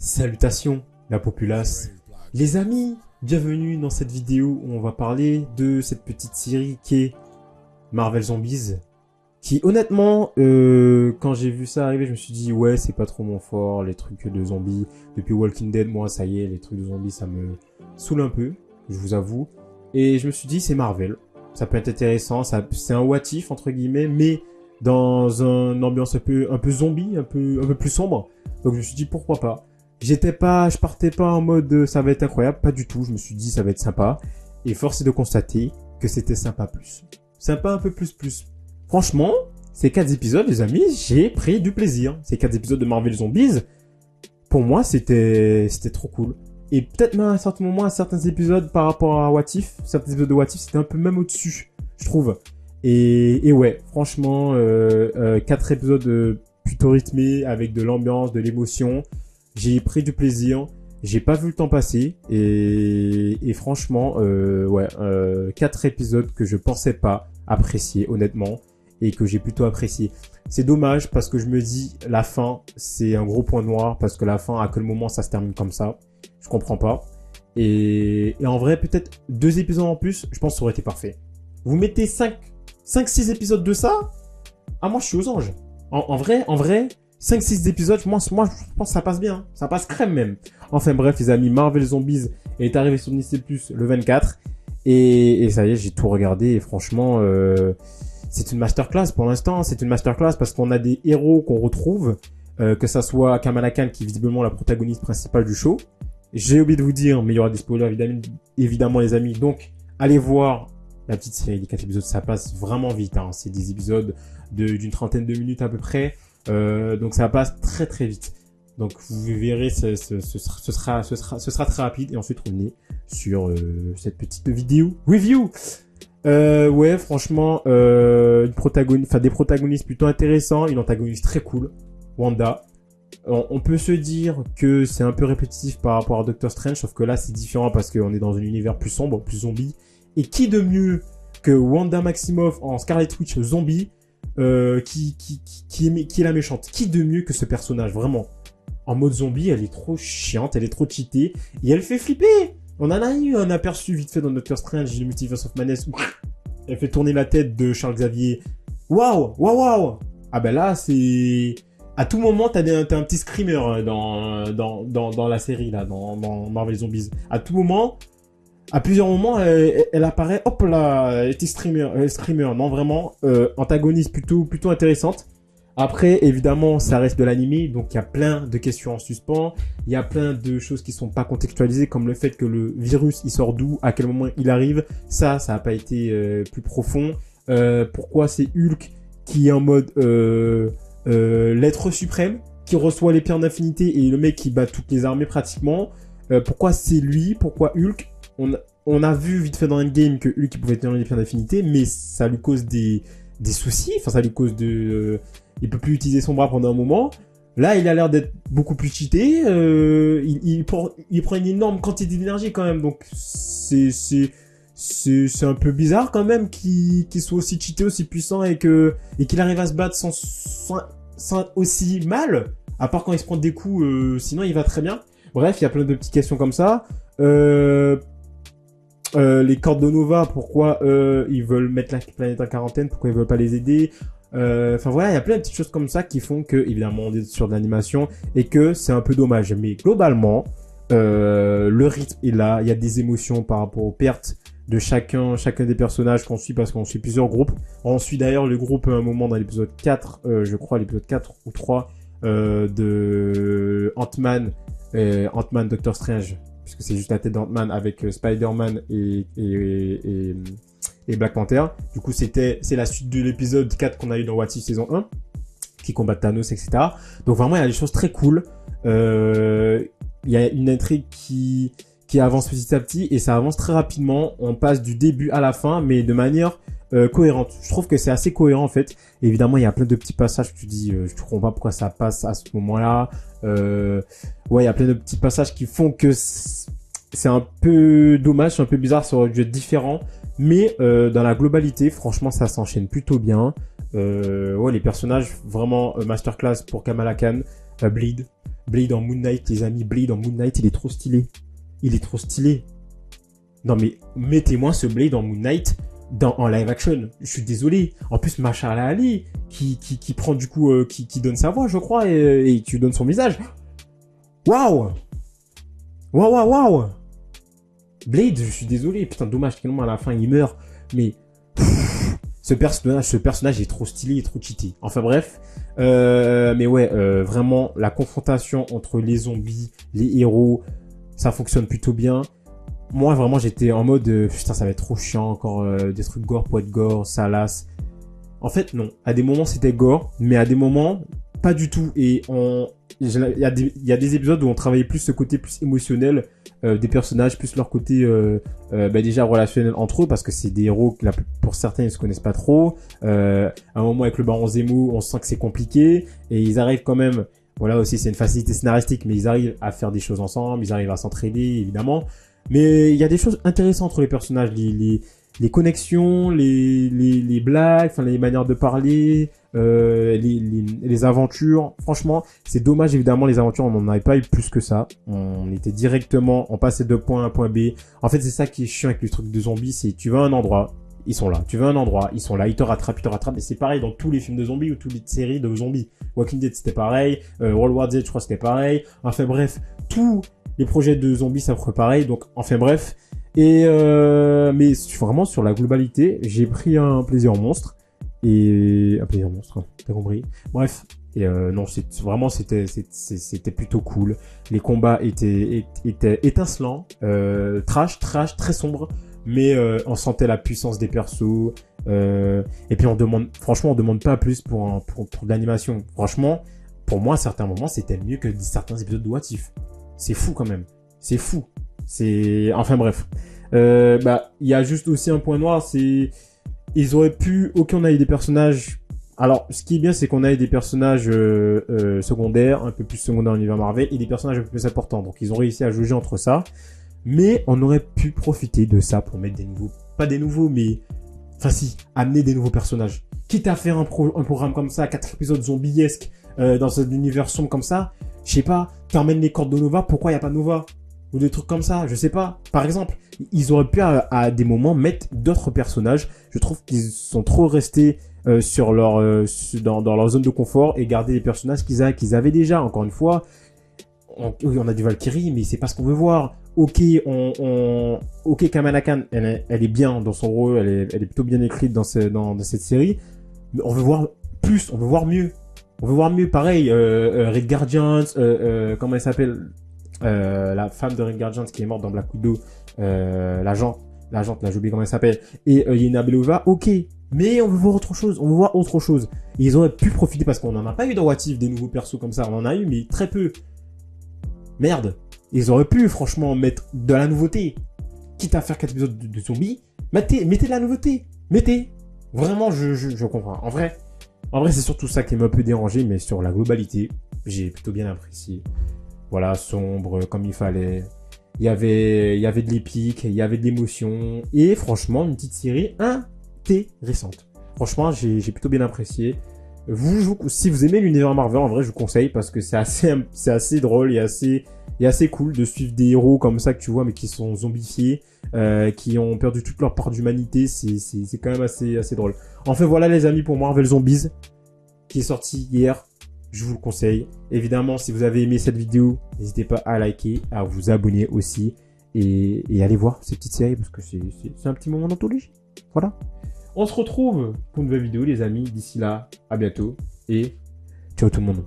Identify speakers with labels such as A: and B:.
A: Salutations, la populace. Les amis, bienvenue dans cette vidéo où on va parler de cette petite série qui est Marvel Zombies. Qui honnêtement, quand j'ai vu ça arriver, je me suis dit ouais, c'est pas trop mon fort, les trucs de zombies. Depuis Walking Dead, moi ça y est, les trucs de zombies ça me saoule un peu, je vous avoue. Et je me suis dit c'est Marvel, ça peut être intéressant, c'est un what if entre guillemets, mais dans une ambiance un peu zombie, un peu plus sombre. Donc je me suis dit pourquoi pas. Je partais pas en mode ça va être incroyable, pas du tout. Je me suis dit ça va être sympa. Et force est de constater que c'était sympa plus. Sympa un peu plus. Franchement, ces 4 épisodes, les amis, j'ai pris du plaisir. Ces 4 épisodes de Marvel Zombies, pour moi, c'était trop cool. Et peut-être même à un certain moment, à certains épisodes par rapport à What If, certains épisodes de What If, c'était un peu même au-dessus, je trouve. Et ouais, franchement, 4 épisodes plutôt rythmés, avec de l'ambiance, de l'émotion. J'ai pris du plaisir, j'ai pas vu le temps passer et franchement, 4 épisodes que je pensais pas apprécier honnêtement et que j'ai plutôt apprécié. C'est dommage parce que je me dis la fin c'est un gros point noir parce que la fin à quel moment ça se termine comme ça, je comprends pas. Et en vrai peut-être 2 épisodes en plus, je pense que ça aurait été parfait. Vous mettez 5-6 épisodes de ça, ah moi je suis aux anges. En vrai. 5-6 épisodes, moi je pense que ça passe bien. Ça passe crème même. Enfin bref les amis, Marvel Zombies est arrivé sur Disney Plus le 24. Et ça y est, j'ai tout regardé. Et franchement, c'est une masterclass pour l'instant. C'est une masterclass parce qu'on a des héros qu'on retrouve. Que ça soit Kamala Khan qui est visiblement la protagoniste principale du show. J'ai oublié de vous dire, mais il y aura des spoilers évidemment les amis. Donc allez voir la petite série des 4 épisodes. Ça passe vraiment vite. Hein. C'est des épisodes d'une trentaine de minutes à peu près. Donc ça passe très très vite. Donc vous verrez, ce sera très rapide et ensuite revenez sur cette petite vidéo review. Ouais, franchement, des protagonistes plutôt intéressants, une antagoniste très cool, Wanda. On peut se dire que c'est un peu répétitif par rapport à Doctor Strange, sauf que là c'est différent parce qu'on est dans un univers plus sombre, plus zombie. Et qui de mieux que Wanda Maximoff en Scarlet Witch zombie? Qui est la méchante. Qui de mieux que ce personnage, vraiment. En mode zombie, elle est trop chiante, elle est trop cheatée, et elle fait flipper. On en a eu un aperçu vite fait dans Doctor Strange, le Multiverse of Madness, où elle fait tourner la tête de Charles Xavier. Waouh. Ah ben là, c'est... À tout moment, t'as un petit screamer dans la série, là, dans Marvel Zombies. À tout moment... À plusieurs moments, elle apparaît, hop là, screamer, non vraiment, antagoniste plutôt intéressante. Après, évidemment, ça reste de l'anime, donc il y a plein de questions en suspens, il y a plein de choses qui sont pas contextualisées, comme le fait que le virus, il sort d'où, à quel moment il arrive, ça a pas été plus profond. Pourquoi c'est Hulk qui est en mode l'être suprême, qui reçoit les pierres d'infinité et le mec qui bat toutes les armées pratiquement. Pourquoi c'est lui, pourquoi Hulk? On a vu vite fait dans Endgame que Hulk pouvait tenir les pierres d'infinité, mais ça lui cause des soucis. Enfin, ça lui cause il peut plus utiliser son bras pendant un moment. Là, il a l'air d'être beaucoup plus cheaté. Il prend une énorme quantité d'énergie quand même. Donc, c'est un peu bizarre quand même qu'il soit aussi cheaté, aussi puissant et qu'il arrive à se battre sans aussi mal. À part quand il se prend des coups, sinon il va très bien. Bref, il y a plein de petites questions comme ça. Les cordes de Nova, pourquoi ils veulent mettre la planète en quarantaine, pourquoi ils veulent pas les aider. Enfin voilà, il y a plein de petites choses comme ça qui font que évidemment on est sur de l'animation et que c'est un peu dommage. Mais globalement, le rythme est là, il y a des émotions par rapport aux pertes de chacun des personnages qu'on suit parce qu'on suit plusieurs groupes. On suit d'ailleurs le groupe à un moment dans l'épisode 4, je crois l'épisode 4 ou 3 de Ant-Man Doctor Strange. Puisque c'est juste la tête d'Ant-Man avec Spider-Man et Black Panther. Du coup, c'est la suite de l'épisode 4 qu'on a eu dans What If saison 1, qui combat Thanos, etc. Donc vraiment, il y a des choses très cool. Il y a une intrigue qui avance petit à petit et ça avance très rapidement. On passe du début à la fin, mais de manière cohérente. Je trouve que c'est assez cohérent en fait. Et évidemment, il y a plein de petits passages que tu dis, je comprends pas pourquoi ça passe à ce moment-là. Ouais, il y a plein de petits passages qui font que c'est un peu dommage, c'est un peu bizarre, ça aurait dû être différent. Mais dans la globalité, franchement, ça s'enchaîne plutôt bien. Ouais, les personnages, vraiment masterclass pour Kamala Khan. Blade. Blade en Moon Knight, les amis. Blade en Moon Knight, il est trop stylé. Il est trop stylé. Non mais, mettez-moi ce Blade en Moon Knight en live action. Je suis désolé. En plus, Mahershala Ali, qui prend du coup, qui donne sa voix, je crois, et qui donne son visage. Waouh! Waouh! Blade, je suis désolé. Putain, dommage, tellement à la fin, il meurt. Mais, ce personnage est trop stylé, il est trop cheaté. Enfin bref. Mais ouais, vraiment, la confrontation entre les zombies, les héros, ça fonctionne plutôt bien. Moi, vraiment, j'étais en mode, putain, ça va être trop chiant, encore des trucs gore pour être gore, ça lasse. En fait, non. À des moments, c'était gore, mais à des moments, pas du tout. Et il y a des épisodes où on travaillait plus ce côté plus émotionnel des personnages, plus leur côté déjà relationnel entre eux, parce que c'est des héros que pour certains, ils se connaissent pas trop. À un moment, avec le baron Zemo, on sent que c'est compliqué, et ils arrivent quand même... Voilà aussi, c'est une facilité scénaristique, mais ils arrivent à faire des choses ensemble, ils arrivent à s'entraider, évidemment. Mais il y a des choses intéressantes entre les personnages, les connexions, les blagues, enfin les manières de parler, les aventures. Franchement, c'est dommage évidemment, les aventures, on n'en avait pas eu plus que ça. On était directement, on passait de point A à point B. En fait, c'est ça qui est chiant avec les trucs de zombies, c'est tu vas à un endroit, ils sont là. Tu vas à un endroit, ils sont là, ils te rattrapent. Et c'est pareil dans tous les films de zombies ou toutes les séries de zombies. Walking Dead, c'était pareil. World War Z, je crois, c'était pareil. Enfin bref, tous les projets de zombies, ça ferait pareil. Donc, enfin bref. Et mais vraiment, sur la globalité, j'ai pris un plaisir monstre. Et un plaisir monstre, hein, t'as compris. Bref. Et non, c'était plutôt cool. Les combats étaient étincelants, trash, très sombre. Mais on sentait la puissance des persos. Et puis on demande pas plus pour de l'animation. Franchement, pour moi, à certains moments, c'était mieux que certains épisodes de What If. C'est fou quand même. C'est fou. Enfin bref. Il y a juste aussi un point noir, c'est ils auraient pu. Ok, on a eu des personnages. Alors, ce qui est bien, c'est qu'on a eu des personnages secondaires, un peu plus secondaires dans l'univers Marvel, et des personnages un peu plus importants. Donc, ils ont réussi à juger entre ça. Mais on aurait pu profiter de ça pour mettre pas des nouveaux, mais, enfin si, amener des nouveaux personnages. Quitte à faire un programme comme ça, 4 épisodes zombiesques, dans un univers sombre comme ça, je sais pas, t'emmènes les cordes de Nova, pourquoi y a pas Nova? Ou des trucs comme ça, je sais pas. Par exemple, ils auraient pu à des moments mettre d'autres personnages. Je trouve qu'ils sont trop restés sur dans leur zone de confort et garder les personnages qu'ils avaient déjà. Encore une fois, oui, on a du Valkyrie, mais c'est pas ce qu'on veut voir. Ok, Kamala Khan, elle est bien dans son rôle, elle est plutôt bien écrite dans cette série. Mais on veut voir plus, on veut voir mieux. On veut voir mieux, pareil, Red Guardians, comment elle s'appelle, la femme de Red Guardians qui est morte dans Black Widow, l'agente, là, j'ai oublié comment elle s'appelle, et Yelena Belova, ok. Mais on veut voir autre chose, Et ils auraient pu profiter parce qu'on n'en a pas eu dans What If des nouveaux persos comme ça, on en a eu, mais très peu. Merde. Ils auraient pu, franchement, mettre de la nouveauté. Quitte à faire 4 épisodes de zombies, mettez de la nouveauté. Mettez. Vraiment, je comprends. En vrai, c'est surtout ça qui m'a un peu dérangé, mais sur la globalité, j'ai plutôt bien apprécié. Voilà, sombre, comme il fallait. Il y avait de l'épique, il y avait de l'émotion. Et franchement, une petite série intéressante. Franchement, j'ai plutôt bien apprécié. Si vous aimez l'univers Marvel, en vrai, je vous conseille parce que c'est assez drôle et assez cool de suivre des héros comme ça que tu vois, mais qui sont zombifiés, qui ont perdu toute leur part d'humanité. C'est quand même assez drôle. Enfin, voilà les amis pour Marvel Zombies, qui est sorti hier. Je vous le conseille. Évidemment, si vous avez aimé cette vidéo, n'hésitez pas à liker, à vous abonner aussi et aller voir ces petites séries parce que c'est un petit moment d'anthologie. Voilà. On se retrouve pour une nouvelle vidéo, les amis. D'ici là, à bientôt et ciao tout le monde.